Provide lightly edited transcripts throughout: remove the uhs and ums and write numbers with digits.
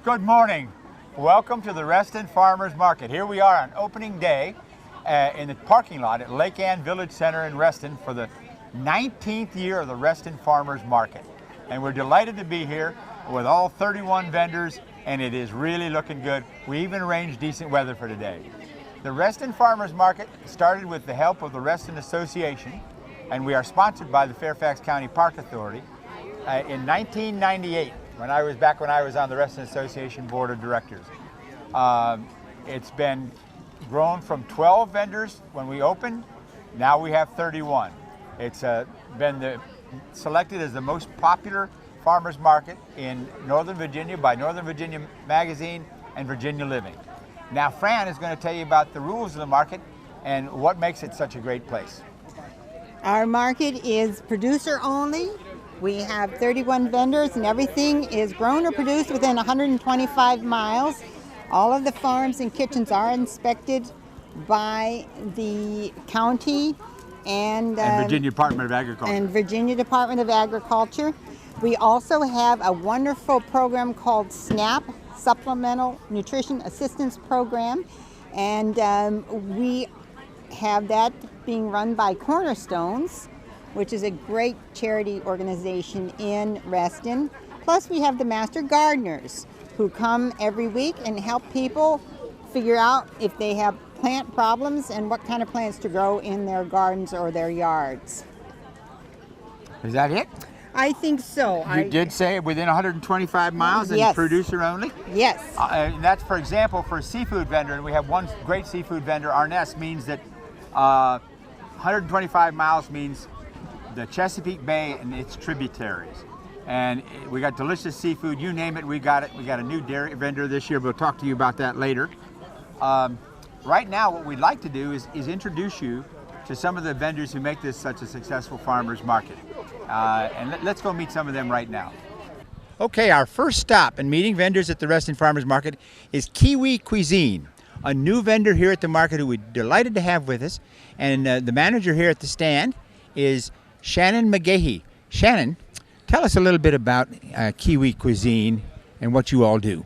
Good morning. Welcome to the Reston Farmers Market. Here we are on opening day in the parking lot at Lake Ann Village Center in Reston for the 19th year of the Reston Farmers Market. And we're delighted to be here with all 31 vendors, and it is really looking good. We even arranged decent weather for today. The Reston Farmers Market started with the help of the Reston Association, and we are sponsored by the Fairfax County Park Authority in 1998. When I was on the Reston Association Board of Directors. It's been grown from 12 vendors when we opened. Now we have 31. It's been selected as the most popular farmers market in Northern Virginia by Northern Virginia Magazine and Virginia Living. Now Fran is going to tell you about the rules of the market and what makes it such a great place. Our market is producer only. We have 31 vendors and everything is grown or produced within 125 miles. All of the farms and kitchens are inspected by the county and Virginia Department of Agriculture. And Virginia Department of Agriculture. We also have a wonderful program called SNAP, Supplemental Nutrition Assistance Program, and we have that being run by Cornerstones, which is a great charity organization in Reston. Plus we have the Master Gardeners who come every week and help people figure out if they have plant problems and what kind of plants to grow in their gardens or their yards. Is that it? I think so. You did say within 125 miles and Yes. producer only? Yes. And that's, for example, for a seafood vendor, and we have one great seafood vendor, Arness, means that 125 miles means the Chesapeake Bay and its tributaries. And we got delicious seafood, you name it, we got it. We got a new dairy vendor this year, we'll talk to you about that later. Right now, what we'd like to do is introduce you to some of the vendors who make this such a successful farmers market. And let's go meet some of them right now. Okay, our first stop in meeting vendors at the Reston Farmers Market is Kiwi Cuisine, a new vendor here at the market who we're delighted to have with us. And the manager here at the stand is Shannon McGahey. Shannon, tell us a little bit about Kiwi Cuisine and what you all do.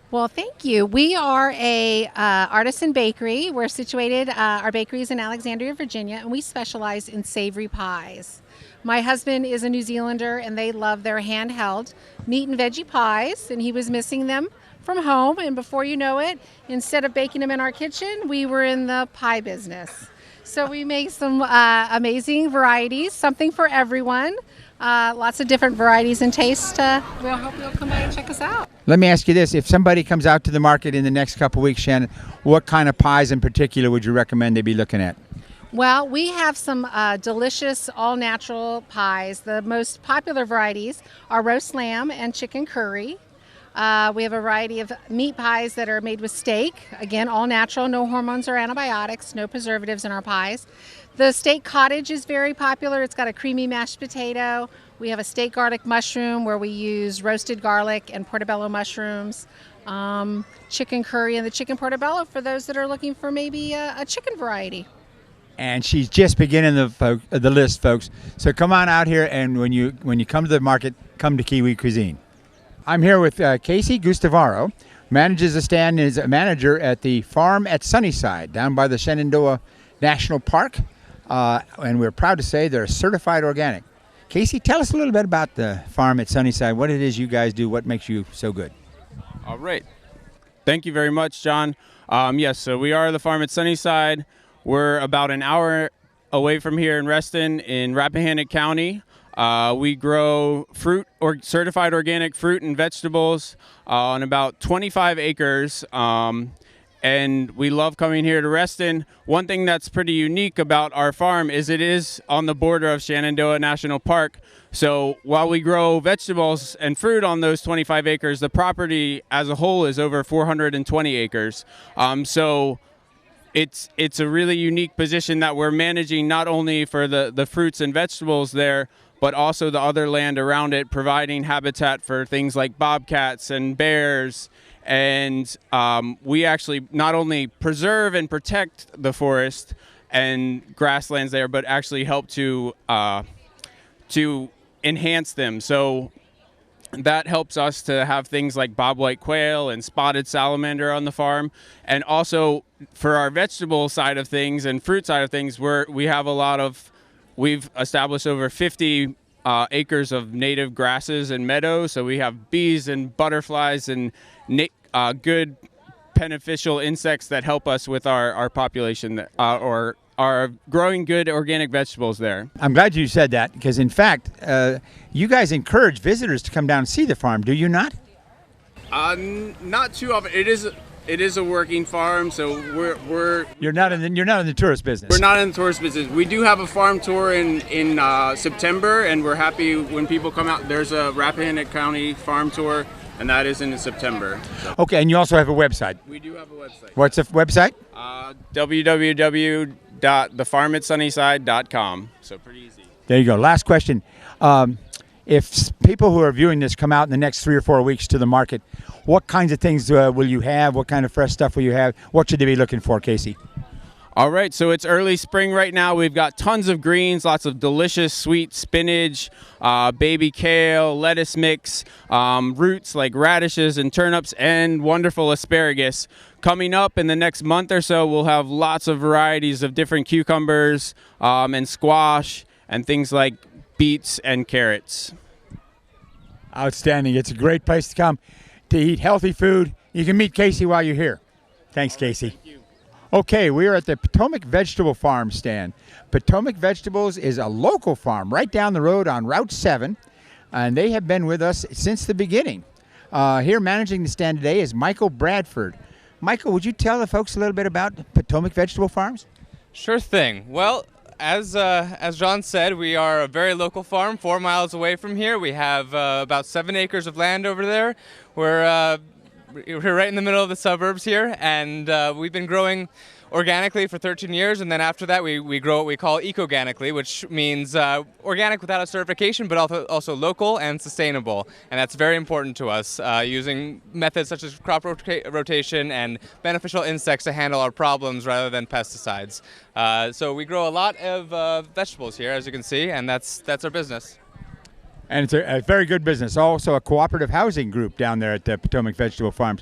Well, thank you. We are a artisan bakery. We're situated, our bakery is in Alexandria, Virginia, and we specialize in savory pies. My husband is a New Zealander, and they love their handheld meat and veggie pies, and he was missing them from home. And before you know it, instead of baking them in our kitchen, we were in the pie business. So we make some amazing varieties, something for everyone. Lots of different varieties and tastes. We'll hope you'll come by and check us out. Let me ask you this. If somebody comes out to the market in the next couple of weeks, Shannon, what kind of pies in particular would you recommend they be looking at? Well, we have some delicious all-natural pies. The most popular varieties are roast lamb and chicken curry. We have a variety of meat pies that are made with steak. Again, all natural, no hormones or antibiotics, no preservatives in our pies. The steak cottage is very popular. It's got a creamy mashed potato. We have a steak garlic mushroom where we use roasted garlic and portobello mushrooms. Chicken curry and the chicken portobello for those that are looking for maybe a chicken variety. And she's just beginning the list, folks. So come on out here, and when you come to the market, come to Kiwi Cuisine. I'm here with Casey Gustavaro, manages a stand and is a manager at the farm at Sunnyside down by the Shenandoah National Park. And we're proud to say they're certified organic. Casey, tell us a little bit about the farm at Sunnyside, what it is you guys do, what makes you so good. All right. Thank you very much, John. Yes, so we are the farm at Sunnyside. We're about an hour away from here in Reston in Rappahannock County. We grow fruit or certified organic fruit and vegetables on about 25 acres. And we love coming here to Reston. One thing that's pretty unique about our farm is it is on the border of Shenandoah National Park. So while we grow vegetables and fruit on those 25 acres, the property as a whole is over 420 acres. So it's a really unique position that we're managing not only for the fruits and vegetables there, but also the other land around it, providing habitat for things like bobcats and bears. And we actually not only preserve and protect the forest and grasslands there, but actually help to enhance them. So that helps us to have things like bobwhite quail and spotted salamander on the farm. And also for our vegetable side of things and fruit side of things, we've established over 50 acres of native grasses and meadows. So we have bees and butterflies and good beneficial insects that help us with our population or are growing good organic vegetables there. I'm glad you said that, because in fact, you guys encourage visitors to come down and see the farm, do you not? Not too often. It is a working farm, so You're not in the tourist business. we're not in the tourist business. We do have a farm tour in September, and we're happy when people come out. There's a Rappahannock County farm tour, and that is in September. So. Okay, and you also have a website. We do have a website. What's the website? www.thefarmatsunnyside.com. So pretty easy. There you go. Last question. If people who are viewing this come out in the next 3 or 4 weeks to the market, what kinds of things will you have? What kind of fresh stuff will you have? What should they be looking for, Casey? All right, so it's early spring right now. We've got tons of greens, lots of delicious sweet spinach, baby kale, lettuce mix, roots like radishes and turnips, and wonderful asparagus. Coming up in the next month or so, we'll have lots of varieties of different cucumbers and squash and things like beets and carrots. Outstanding. It's a great place to come to eat healthy food. You can meet Casey while you're here. Thanks, Casey. Thank you. Okay, we are at the Potomac Vegetable Farm stand. Potomac Vegetables is a local farm right down the road on Route 7, and they have been with us since the beginning. Here managing the stand today is Michael Bradford. Michael, would you tell the folks a little bit about Potomac Vegetable Farms? Sure thing. Well, as John said, we are a very local farm 4 miles away from here. We have about 7 acres of land over there. We're right in the middle of the suburbs here, and we've been growing organically for 13 years, and then after that we grow what we call eco-organically, which means organic without a certification, but also local and sustainable. And that's very important to us, using methods such as crop rotation and beneficial insects to handle our problems rather than pesticides. So we grow a lot of vegetables here, as you can see, and that's our business. And it's a very good business. Also a cooperative housing group down there at the Potomac Vegetable Farms.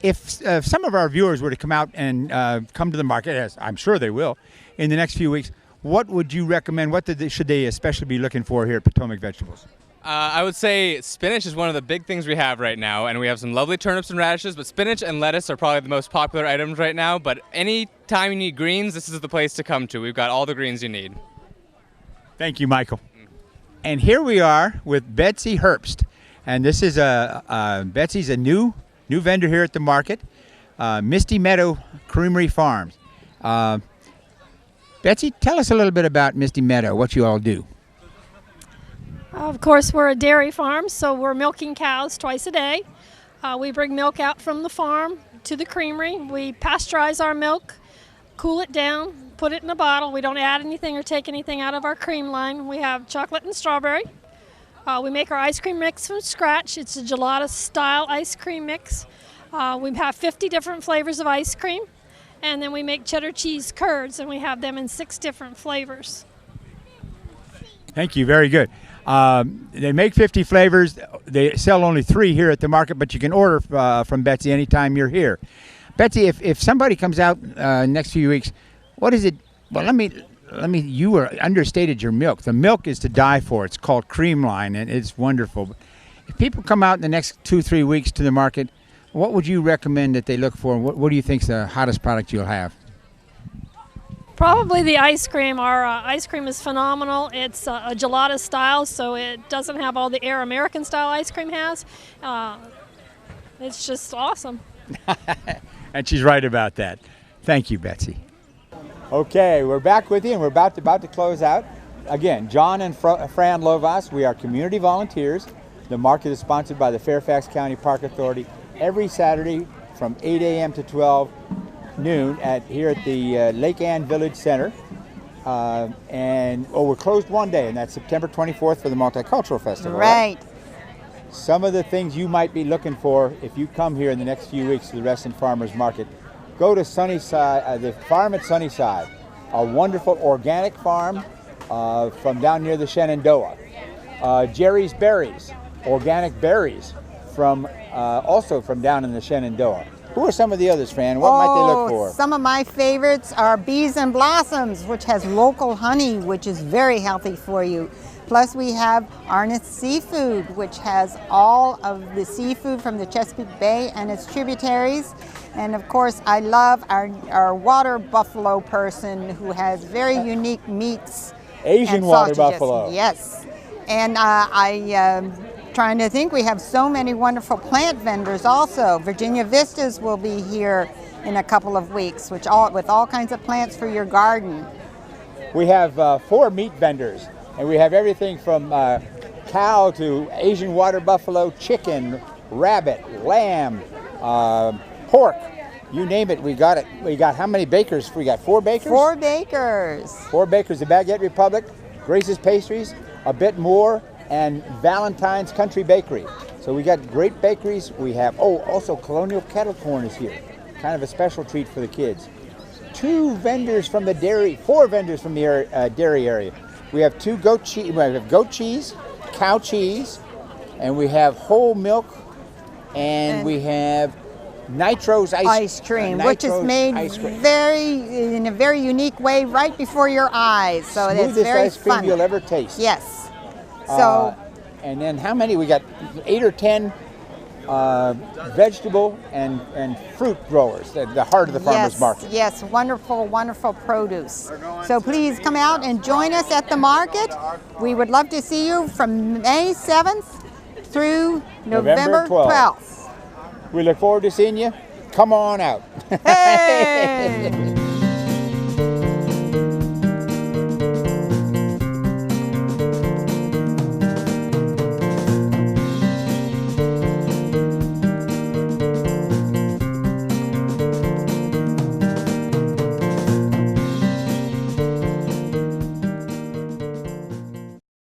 If some of our viewers were to come out and come to the market, as I'm sure they will, in the next few weeks, what would you recommend? What should they especially be looking for here at Potomac Vegetables? I would say spinach is one of the big things we have right now, and we have some lovely turnips and radishes, but spinach and lettuce are probably the most popular items right now. But any time you need greens, this is the place to come to. We've got all the greens you need. Thank you, Michael. And here we are with Betsy Herbst, and this is Betsy's a new vendor here at the market, Misty Meadow Creamery Farms. Betsy, tell us a little bit about Misty Meadow, what you all do. Of course, we're a dairy farm, so we're milking cows twice a day. We bring milk out from the farm to the creamery. We pasteurize our milk, cool it down, put it in a bottle. We don't add anything or take anything out of our cream line. We have chocolate and strawberry. We make our ice cream mix from scratch. It's a gelato-style ice cream mix. We have 50 different flavors of ice cream. And then we make cheddar cheese curds, and we have them in 6 different flavors. Thank you. Very good. They make 50 flavors. They sell only 3 here at the market, but you can order from Betsy anytime you're here. Betsy, if somebody comes out next few weeks, what is it? Well, you understated your milk. The milk is to die for. It's called Creamline, and it's wonderful. If people come out in the next 2-3 weeks to the market, what would you recommend that they look for? What do you think is the hottest product you'll have? Probably the ice cream. Our ice cream is phenomenal. It's a gelato style, so it doesn't have all the air American style ice cream has. It's just awesome. And she's right about that. Thank you, Betsy. Okay, we're back with you, and we're about to close out. Again, John and Fran Lovas, we are community volunteers. The market is sponsored by the Fairfax County Park Authority every Saturday from 8 a.m. to 12 noon here at the Lake Ann Village Center. We're closed one day, and that's September 24th for the Multicultural Festival. Right. Some of the things you might be looking for if you come here in the next few weeks to the Reston Farmers Market. Go to Sunnyside, the farm at Sunnyside, a wonderful organic farm from down near the Shenandoah. Jerry's Berries, organic berries from also from down in the Shenandoah. Who are some of the others, Fran? What might they look for? Some of my favorites are Bees and Blossoms, which has local honey, which is very healthy for you. Plus we have Arnott's Seafood, which has all of the seafood from the Chesapeake Bay and its tributaries. And of course, I love our water buffalo person who has very unique meats. Asian and water sausages. buffalo. Yes. And I'm trying to think, we have so many wonderful plant vendors also. Virginia Vistas will be here in a couple of weeks, with all kinds of plants for your garden. We have 4 meat vendors, and we have everything from cow to Asian water buffalo, chicken, rabbit, lamb, pork. You name it, we got it. We got how many bakers? We got 4 bakers? 4 bakers. 4 bakers, the Baguette Republic, Grace's Pastries, A Bit More, and Valentine's Country Bakery. So we got great bakeries. We have, also Colonial Kettle Corn is here. Kind of a special treat for the kids. 2 vendors from the dairy, 4 vendors from the dairy area. We have 2 goat cheese, we have goat cheese, cow cheese, and we have whole milk, and we have Nitro's ice cream, which is made in a very unique way right before your eyes. So it's smoothest very ice cream fun. you'll ever taste. Yes. So, and then how many? We got 8 or 10 vegetable and fruit growers, the heart of the farmers market. Yes, wonderful, wonderful produce. So please come out and join us at the market. We would love to see you from May 7th through November 12th. We look forward to seeing you. Come on out. Hey!